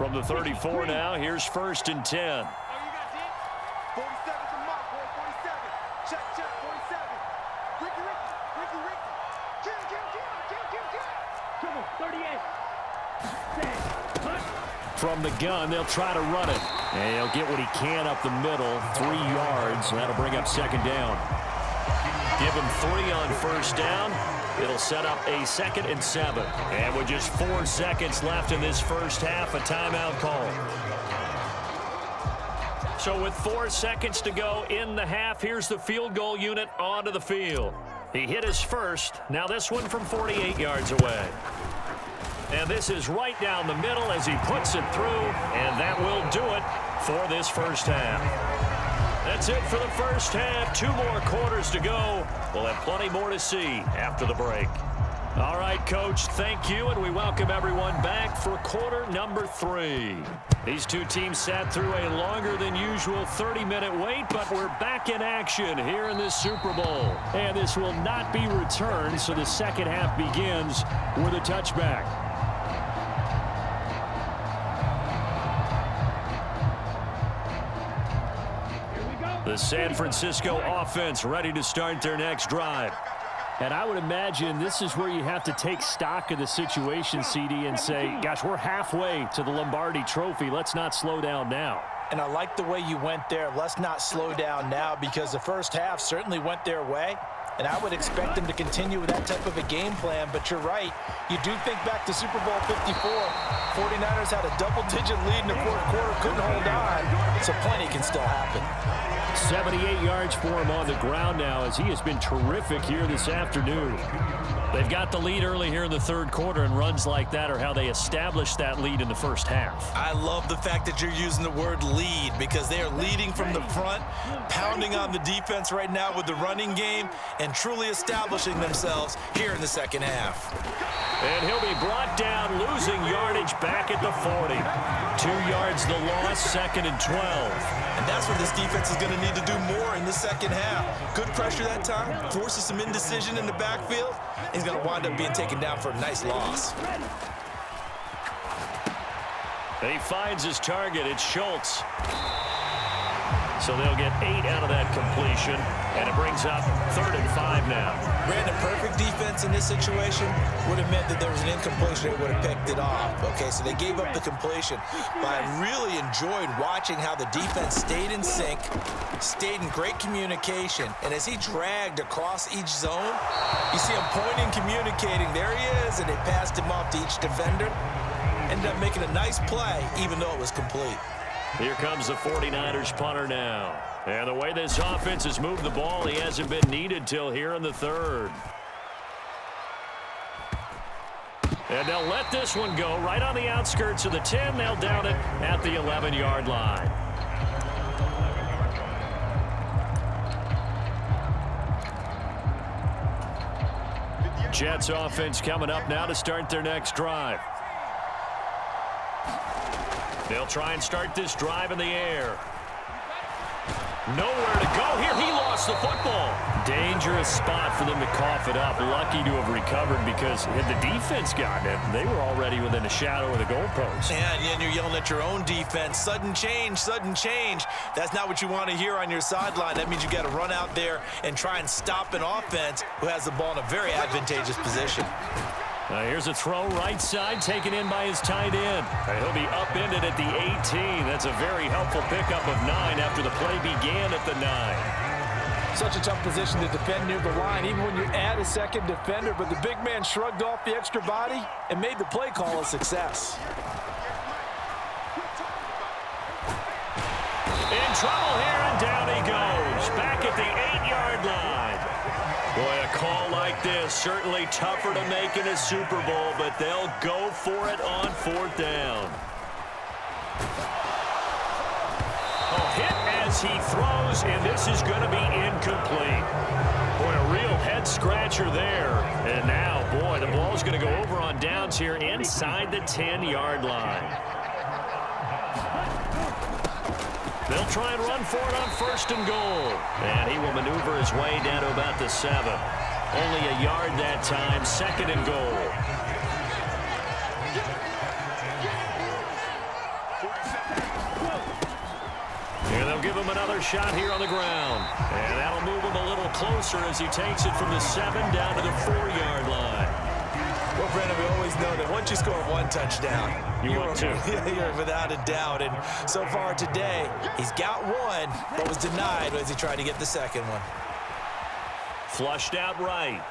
From the 34 now, here's 1st and 10. 47's a mark, boy. 47. Check, 47. Ricky. Kill. Come on, 38. From the gun, they'll try to run it. And he'll get what he can up the middle, 3 yards. That'll bring up 2nd down. Give him 3 on 1st down. It'll set up a 2nd and 7. And with just 4 seconds left in this first half, a timeout call. So with 4 seconds to go in the half, here's the field goal unit onto the field. He hit his first. Now this one from 48 yards away. And this is right down the middle as he puts it through, and that will do it for this first half. That's it for the first half. 2 more quarters to go. We'll have plenty more to see after the break. All right, Coach, thank you, and we welcome everyone back for quarter number 3. These two teams sat through a longer than usual 30-minute wait, but we're back in action here in this Super Bowl. And this will not be returned, so the second half begins with a touchback. The San Francisco offense ready to start their next drive. And I would imagine this is where you have to take stock of the situation, CD, and say, gosh, we're halfway to the Lombardi Trophy. Let's not slow down now. And I like the way you went there. Let's not slow down now, because the first half certainly went their way. And I would expect them to continue with that type of a game plan. But you're right. You do think back to Super Bowl 54. 49ers had a double-digit lead in the fourth quarter, couldn't hold on. So plenty can still happen. 78 yards for him on the ground now, as he has been terrific here this afternoon. They've got the lead early here in the third quarter, and runs like that are how they established that lead in the first half. I love the fact that you're using the word lead, because they are leading from the front, pounding on the defense right now with the running game, and truly establishing themselves here in the second half. And he'll be brought down, losing yardage back at the 40. 2 yards the loss, 2nd and 12. And that's what this defense is going to need to do more in the second half. Good pressure that time, forces some indecision in the backfield. He's going to wind up being taken down for a nice loss. And he finds his target. It's Schultz. So they'll get 8 out of that completion, and it brings up 3rd and 5 now. Brandon, perfect defense in this situation would have meant that there was an incompletion. They would have picked it off. Okay, so they gave up the completion. But I really enjoyed watching how the defense stayed in sync, stayed in great communication, and as he dragged across each zone, you see him pointing, communicating. There he is, and they passed him off to each defender. Ended up making a nice play, even though it was complete. Here comes the 49ers punter now. And the way this offense has moved the ball, he hasn't been needed till here in the third. And they'll let this one go right on the outskirts of the 10. They'll down it at the 11-yard line. Jets offense coming up now to start their next drive. They'll try and start this drive in the air. Nowhere to go here. He lost the football. Dangerous spot for them to cough it up. Lucky to have recovered, because had the defense gotten it, they were already within a shadow of the goalpost. And you're yelling at your own defense. Sudden change, sudden change. That's not what you want to hear on your sideline. That means you got to run out there and try and stop an offense who has the ball in a very advantageous position. Here's a throw right side, taken in by his tight end. He'll be upended at the 18. That's a very helpful pickup of 9 after the play began at the 9. Such a tough position to defend near the line, even when you add a second defender. But the big man shrugged off the extra body and made the play call a success. In trouble here, and down he goes. Back at the 8-yard line. Boy, a call like this, certainly tougher to make in a Super Bowl, but they'll go for it on 4th down. Hit as he throws, and this is going to be incomplete. Boy, a real head-scratcher there. And now, boy, the ball's going to go over on downs here inside the 10-yard line. They'll try and run for it on 1st and goal. And he will maneuver his way down to about the 7. Only a yard that time, 2nd and goal. give him another shot here on the ground. And that'll move him a little closer as he takes it from the 7 down to the 4-yard line. Well, Brandon, we always know that once you score one touchdown, you're without a doubt. And so far today, he's got one, but was denied as he tried to get the second one. Flushed out right.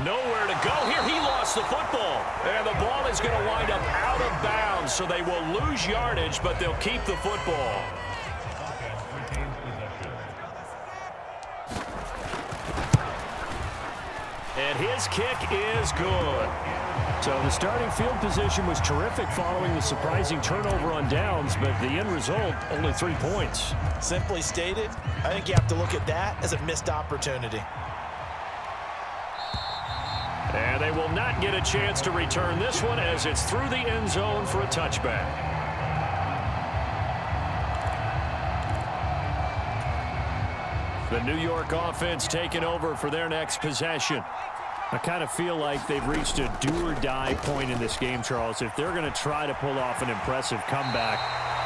Nowhere to go here. He lost the football. And the ball is going to wind up out of bounds, so they will lose yardage, but they'll keep the football. And his kick is good. So the starting field position was terrific following the surprising turnover on downs, but the end result, only 3 points. Simply stated, I think you have to look at that as a missed opportunity. And they will not get a chance to return this one as it's through the end zone for a touchback. The New York offense taking over for their next possession. I kind of feel like they've reached a do-or-die point in this game, Charles. If they're going to try to pull off an impressive comeback,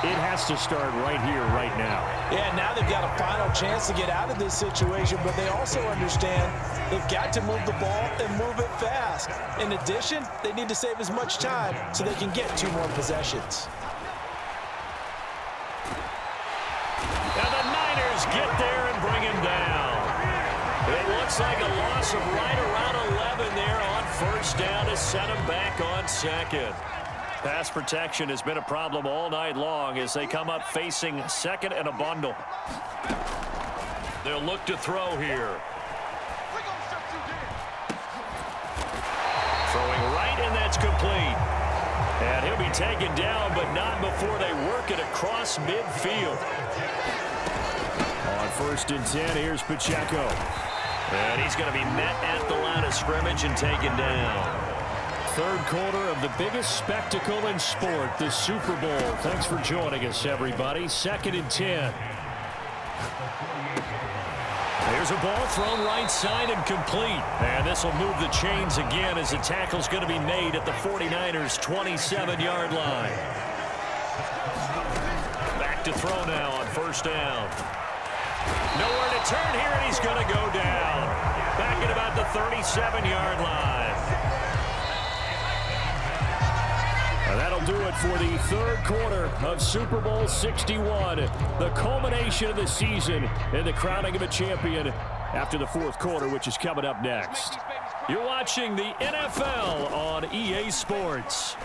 it has to start right here, right now. Yeah, now they've got a final chance to get out of this situation, but they also understand they've got to move the ball and move it fast. In addition, they need to save as much time so they can get 2 more possessions. Now the Niners get there and bring him down. It looks like a loss of right around 11 there on first down to set him back on second. Pass protection has been a problem all night long as they come up facing second and a bundle. They'll look to throw here. Throwing right, and that's complete. And he'll be taken down, but not before they work it across midfield. On first and 10, here's Pacheco. And he's going to be met at the line of scrimmage and taken down. Third quarter of the biggest spectacle in sport, the Super Bowl. Thanks for joining us, everybody. 2nd and 10. There's a ball thrown right side and complete. And this will move the chains again as the tackle's going to be made at the 49ers' 27-yard line. Back to throw now on first down. Nowhere to turn here, and he's going to go down. Back at about the 37-yard line. And that'll do it for the third quarter of Super Bowl 61. The culmination of the season and the crowning of a champion after the fourth quarter, which is coming up next. You're watching the NFL on EA Sports.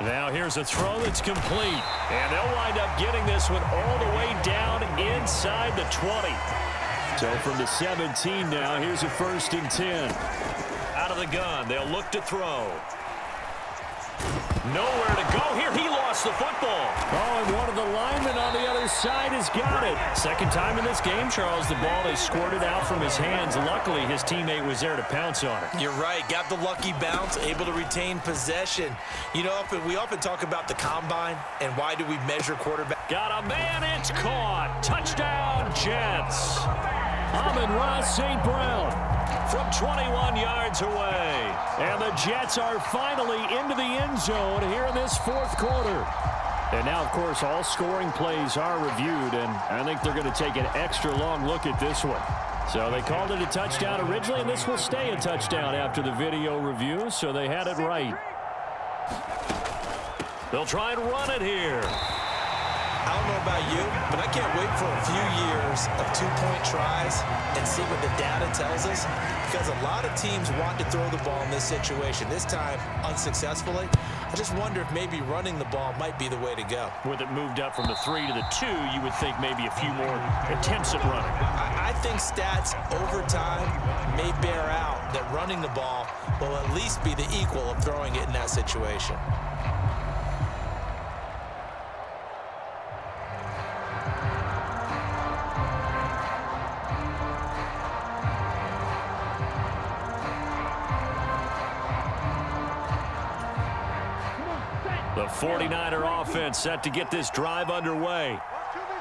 Now here's a throw that's complete. And they'll wind up getting this one all the way down inside the 20. So from the 17 now, here's a 1st and 10. Out of the gun, they'll look to throw. Nowhere to go here. He lost the football. Oh, and one of the linemen on the other side has got it. Second time in this game, Charles, the ball is squirted out from his hands. Luckily, his teammate was there to pounce on it. You're right. Got the lucky bounce, able to retain possession. You know, we often talk about the combine and why do we measure quarterback. Got a man. It's caught. Touchdown, Jets. Amon-Ra St. Brown from 21 yards away. And the Jets are finally into the end zone here in this fourth quarter. And now, of course, all scoring plays are reviewed, and I think they're going to take an extra long look at this one. So they called it a touchdown originally, and this will stay a touchdown after the video review, so they had it right. They'll try and run it here. I don't know about you, but I can't wait for a few years of 2-point tries and see what the data tells us, because a lot of teams want to throw the ball in this situation. This time, unsuccessfully. I just wonder if maybe running the ball might be the way to go. With it moved up from the 3 to the 2, you would think maybe a few more attempts at running. I think stats over time may bear out that running the ball will at least be the equal of throwing it in that situation. The 49er offense set to get this drive underway.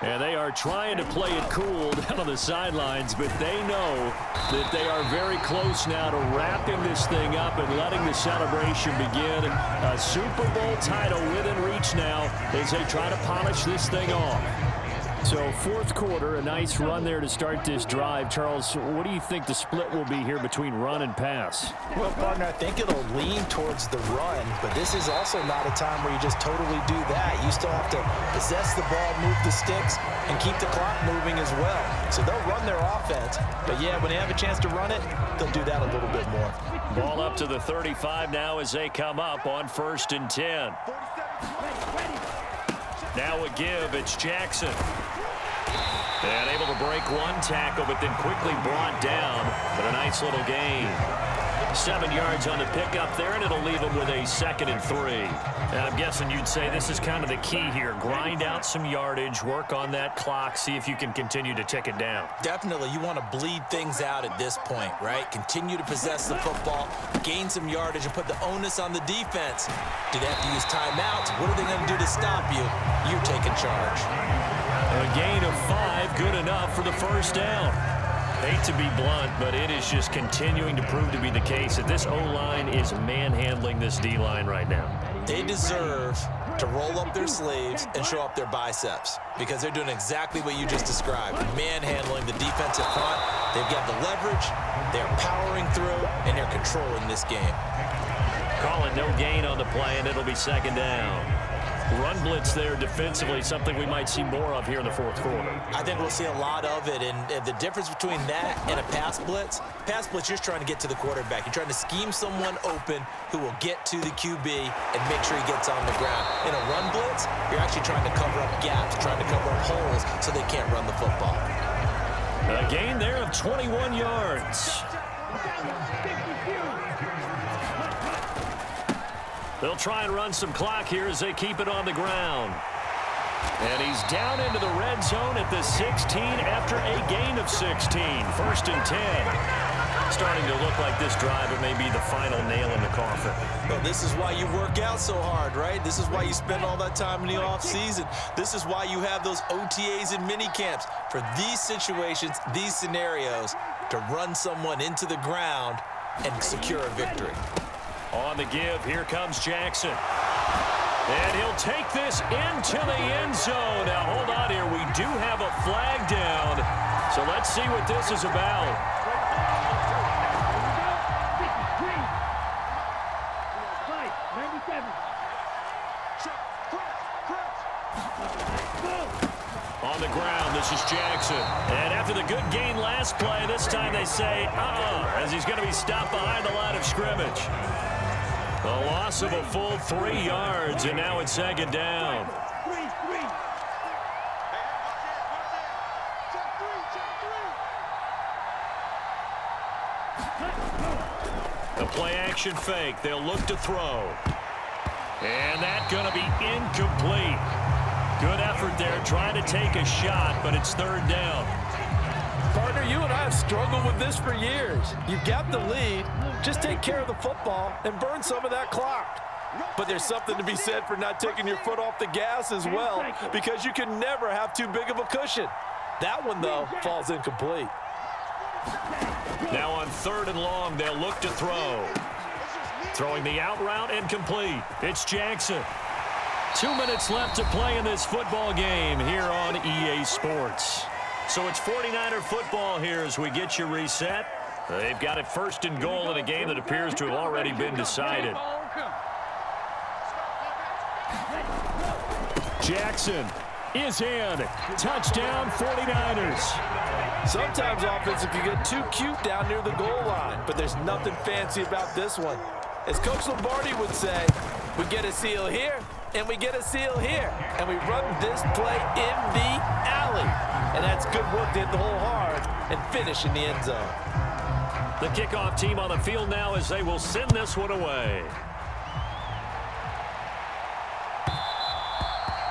And they are trying to play it cool down on the sidelines, but they know that they are very close now to wrapping this thing up and letting the celebration begin. A Super Bowl title within reach boots now as they try to polish this thing off. So fourth quarter, a nice run there to start this drive. Charles, what do you think the split will be here between run and pass? Well, partner, I think it'll lean towards the run, but this is also not a time where you just totally do that. You still have to possess the ball, move the sticks, and keep the clock moving as well. So they'll run their offense, but yeah, when they have a chance to run it, they'll do that a little bit more. Ball up to the 35 now as they come up on 1st and 10. Now a give, it's Jackson. And able to break one tackle, but then quickly brought down. But a nice little gain. 7 yards on the pickup there, and it'll leave him with a 2nd and 3. And I'm guessing you'd say this is kind of the key here. Grind out some yardage, work on that clock, see if you can continue to tick it down. Definitely, you want to bleed things out at this point, right? Continue to possess the football, gain some yardage, and put the onus on the defense. Do they have to use timeouts? What are they going to do to stop you? You're taking charge. A gain of 5, good enough for the first down. Hate to be blunt, but it is just continuing to prove to be the case that this O-line is manhandling this D-line right now. They deserve to roll up their sleeves and show up their biceps because they're doing exactly what you just described, manhandling the defensive front. They've got the leverage, they're powering through, and they're controlling this game. Calling no gain on the play, and it'll be 2nd down. Run blitz there defensively, something we might see more of here in the fourth quarter. I think we'll see a lot of it, and the difference between that and a pass blitz, you're just trying to get to the quarterback. You're trying to scheme someone open who will get to the QB and make sure he gets on the ground. In a run blitz, you're actually trying to cover up gaps, trying to cover up holes so they can't run the football. A gain there of 21 yards. They'll try and run some clock here as they keep it on the ground. And he's down into the red zone at the 16 after a gain of 16. 1st and 10. Starting to look like this drive, it may be the final nail in the coffin. Well, this is why you work out so hard, right? This is why you spend all that time in the offseason. This is why you have those OTAs and mini camps for these situations, these scenarios, to run someone into the ground and secure a victory. On the give, here comes Jackson. And he'll take this into the end zone. Now, hold on here. We do have a flag down. So let's see what this is about. On the ground, this is Jackson. And after the good gain last play, this time they say, as he's going to be stopped behind the line of scrimmage. A loss of a full 3 yards, and now it's 2nd down. The play-action fake. They'll look to throw. And that's going to be incomplete. Good effort there, trying to take a shot, but it's 3rd down. Partner, you and I have struggled with this for years. You've got the lead. Just take care of the football and burn some of that clock. But there's something to be said for not taking your foot off the gas as well, because you can never have too big of a cushion. That one, though, falls incomplete. Now on 3rd and long, they'll look to throw. Throwing the out route and complete. It's Jackson. 2 minutes left to play in this football game here on EA Sports. So it's 49er football here as we get you reset. They've got it 1st and goal in a game that appears to have already been decided. Jackson is in. Touchdown 49ers. Sometimes offense can get too cute down near the goal line, but there's nothing fancy about this one. As Coach Lombardi would say, we get a seal here, and we get a seal here, and we run this play in the alley. And that's good work to hit the hole hard and finish in the end zone. The kickoff team on the field now as they will send this one away.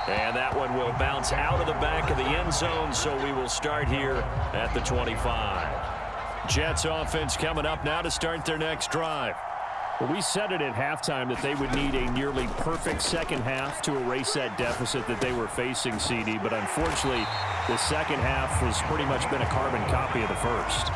And that one will bounce out of the back of the end zone, so we will start here at the 25. Jets offense coming up now to start their next drive. Well, we said it at halftime that they would need a nearly perfect second half to erase that deficit that they were facing, CD. But unfortunately, the second half has pretty much been a carbon copy of the first.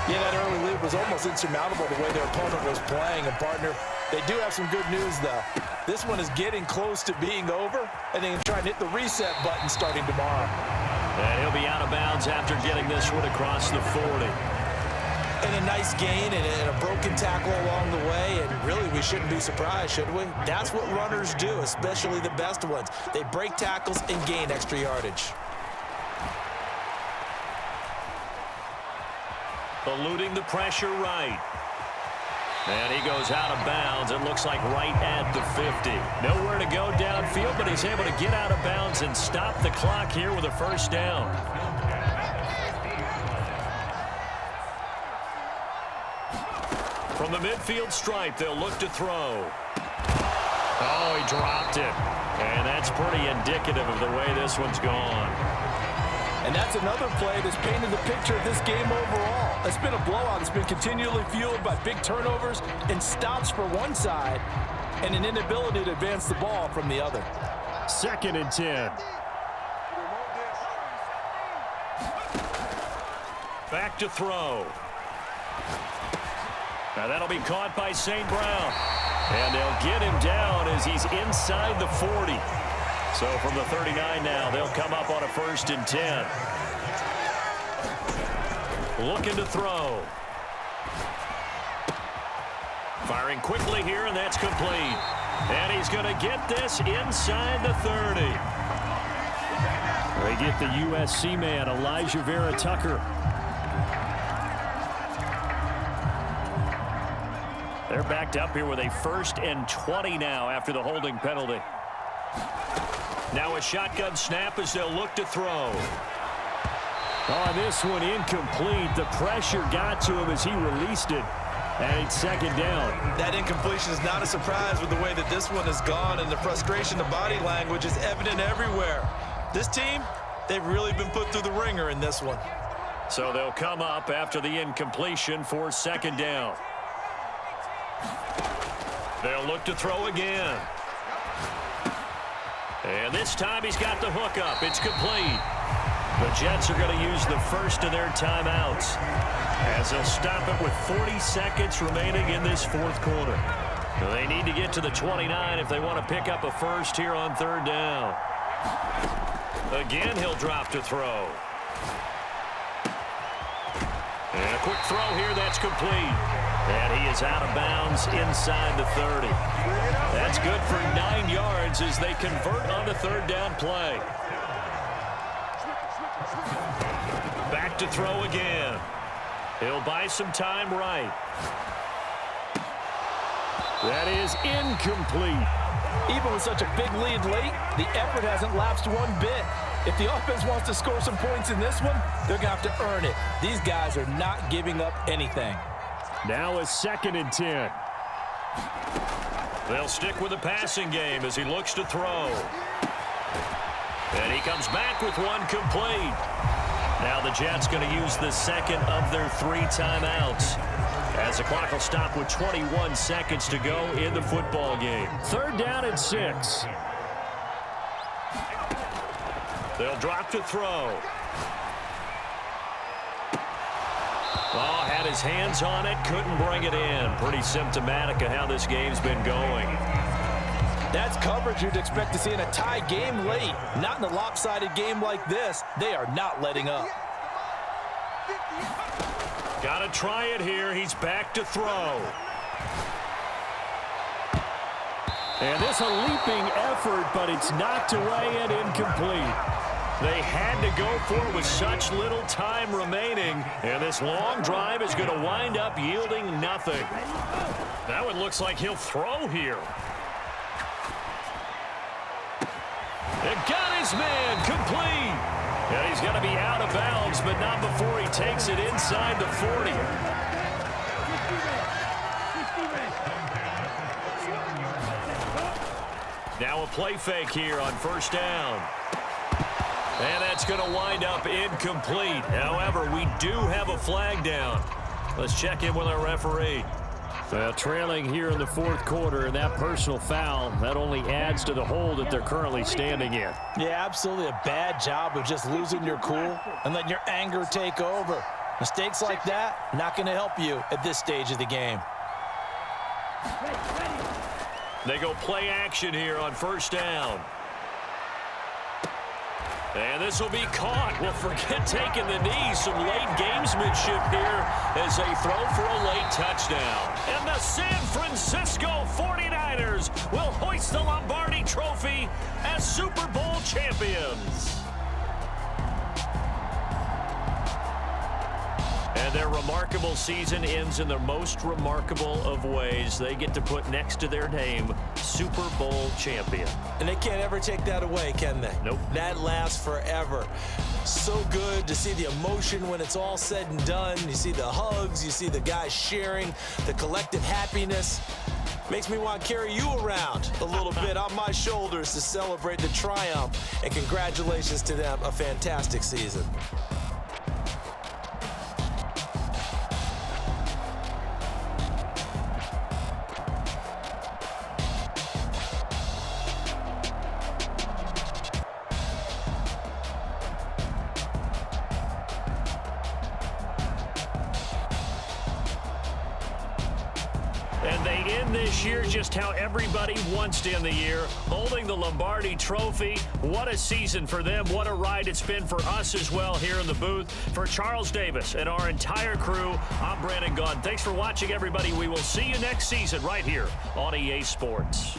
Yeah, that early lead was almost insurmountable the way their opponent was playing. And, partner, They do have some good news, though. This one is getting close to being over, and they can try and hit the reset button starting tomorrow. And he'll be out of bounds after getting this one across the 40. And a nice gain and a broken tackle along the way, and really we shouldn't be surprised, should we? That's what runners do, especially the best ones. They break tackles and gain extra yardage. Eluding the pressure right. And he goes out of bounds. It looks like right at the 50. Nowhere to go downfield, but he's able to get out of bounds and stop the clock here with a first down. From the midfield stripe, they'll look to throw. Oh, he dropped it. And that's pretty indicative of the way this one's gone. And that's another play that's painted the picture of this game overall. It's been a blowout. It's been continually fueled by big turnovers and stops for one side and an inability to advance the ball from the other. 2nd and 10. Back to throw. Now that'll be caught by St. Brown. And they'll get him down as he's inside the 40. So from the 39 now, they'll come up on a 1st and 10. Looking to throw. Firing quickly here, and that's complete. And he's going to get this inside the 30. They get the USC man, Elijah Vera Tucker. They're backed up here with a 1st and 20 now after the holding penalty. Now a shotgun snap as they'll look to throw. Oh, this one incomplete. The pressure got to him as he released it. And it's 2nd down. That incompletion is not a surprise with the way that this one has gone, and the frustration of body language is evident everywhere. This team, they've really been put through the ringer in this one. So they'll come up after the incompletion for 2nd down. They'll look to throw again. And this time he's got the hook up. It's complete. The Jets are going to use the first of their timeouts as they'll stop it with 40 seconds remaining in this 4th quarter. They need to get to the 29 if they want to pick up a first here on 3rd down. Again, he'll drop to throw. And a quick throw here, that's complete. And he is out of bounds inside the 30. That's good for 9 yards as they convert on the 3rd down play. Back to throw again. He'll buy some time right. That is incomplete. Even with such a big lead late, the effort hasn't lapsed one bit. If the offense wants to score some points in this one, they're going to have to earn it. These guys are not giving up anything. Now a 2nd and 10. They'll stick with the passing game as he looks to throw. And he comes back with one complete. Now the Jets going to use the 2nd of their 3 timeouts as the clock will stop with 21 seconds to go in the football game. 3rd down and 6. They'll drop to throw. Oh, had his hands on it, couldn't bring it in. Pretty symptomatic of how this game's been going. That's coverage you'd expect to see in a tie game late. Not in a lopsided game like this. They are not letting up. Got to try it here. He's back to throw. And this a leaping effort, but it's knocked away and incomplete. They had to go for it with such little time remaining, and this long drive is going to wind up yielding nothing. That one looks like he'll throw here. It got his man complete. And he's going to be out of bounds, but not before he takes it inside the 40. Now a play fake here on 1st down. And that's going to wind up incomplete. However, we do have a flag down. Let's check in with our referee. Trailing here in the 4th quarter, and that personal foul, that only adds to the hole that they're currently standing in. Yeah, absolutely a bad job of just losing your cool and letting your anger take over. Mistakes like that, not going to help you at this stage of the game. They go play action here on first down. And this will be caught. Well, forget taking the knee. Some late gamesmanship here as they throw for a late touchdown. And the San Francisco 49ers will hoist the Lombardi Trophy as Super Bowl champions. And their remarkable season ends in the most remarkable of ways. They get to put next to their name, Super Bowl champion. And they can't ever take that away, can they? Nope. That lasts forever. So good to see the emotion when it's all said and done. You see the hugs, you see the guys sharing, the collective happiness. Makes me want to carry you around a little bit on my shoulders to celebrate the triumph. And congratulations to them, a fantastic season. And they end this year just how everybody wants to end the year, holding the Lombardi Trophy. What a season for them. What a ride it's been for us as well here in the booth. For Charles Davis and our entire crew, I'm Brandon Gaudin. Thanks for watching, everybody. We will see you next season right here on EA Sports.